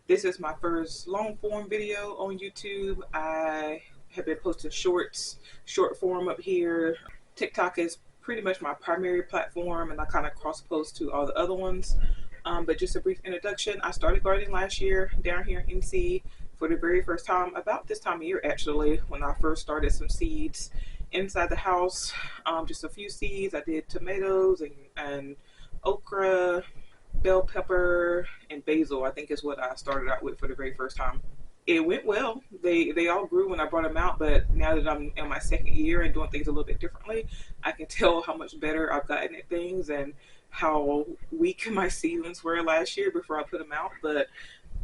This is my first long form video on YouTube. I have been posting shorts, short form up here. TikTok is pretty much my primary platform, and I kind of cross post to all the other ones. But just a brief introduction. I started gardening last year down here in NC for the very first time, about this time of year actually, when I first started some seeds inside the house. Just a few seeds. I did tomatoes and okra, bell pepper, and basil, I think is what I started out with for the very first time. It went well. They all grew when I brought them out, but now that I'm in my second year and doing things a little bit differently, I can tell how much better I've gotten at things and how weak my seedlings were last year before I put them out. But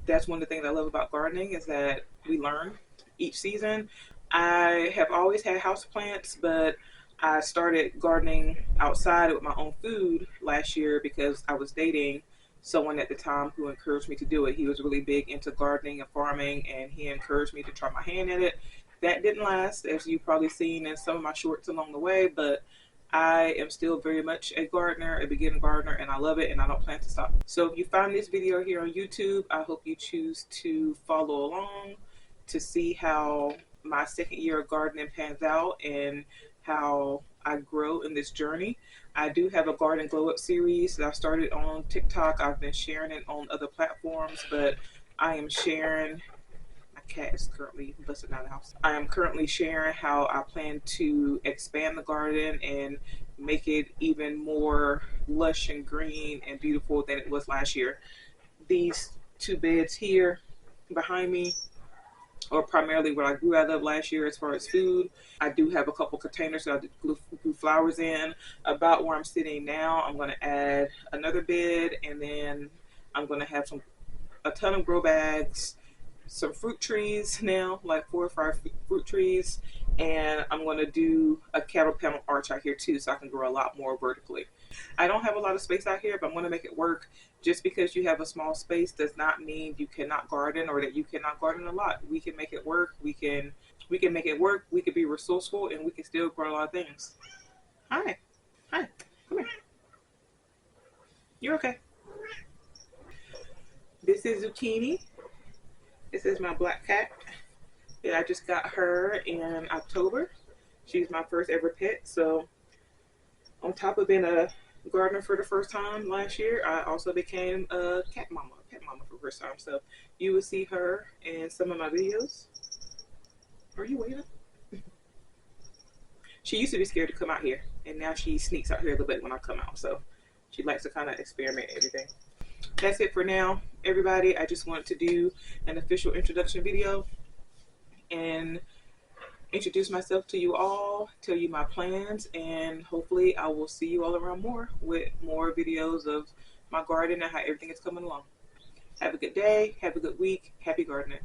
that's one of the things I love about gardening is that we learn each season. I have always had house plants, but I started gardening outside with my own food last year because I was dating someone at the time who encouraged me to do it. He was really big into gardening and farming, and he encouraged me to try my hand at it. That didn't last, as you've probably seen in some of my shorts along the way, but I am still very much a gardener, a beginner gardener, and I love it, and I don't plan to stop. So if you find this video here on YouTube, I hope you choose to follow along to see how my second year of gardening pans out and how I grow in this journey. I do have a garden glow up series that I started on TikTok. I've been sharing it on other platforms, but I am sharing. My cat is currently busting out of the house. I am currently sharing how I plan to expand the garden and make it even more lush and green and beautiful than it was last year. These two beds here behind me or primarily what I grew out of last year as far as food. I do have a couple containers that I grew flowers in. About where I'm sitting now, I'm going to add another bed, and then I'm going to have a ton of grow bags, some fruit trees now, like 4 or 5 fruit trees, and I'm going to do a cattle panel arch out here too, so I can grow a lot more vertically. I don't have a lot of space out here, but I'm going to make it work. Just because you have a small space does not mean you cannot garden or that you cannot garden a lot. We can make it work. We can make it work. We can be resourceful, and we can still grow a lot of things. Hi. Hi. Come here. You're okay. This is Zucchini. This is my black cat. Yeah, I just got her in October. She's my first ever pet. So on top of being a gardener for the first time last year, I also became a pet mama for the first time. So you will see her in some of my videos. Are you waiting? She used to be scared to come out here, and now she sneaks out here a little bit when I come out. So she likes to kind of experiment everything. That's it for now, everybody. I just wanted to do an official introduction video and introduce myself to you all, tell you my plans, and hopefully I will see you all around more with more videos of my garden and how everything is coming along. Have a good day, have a good week, happy gardening.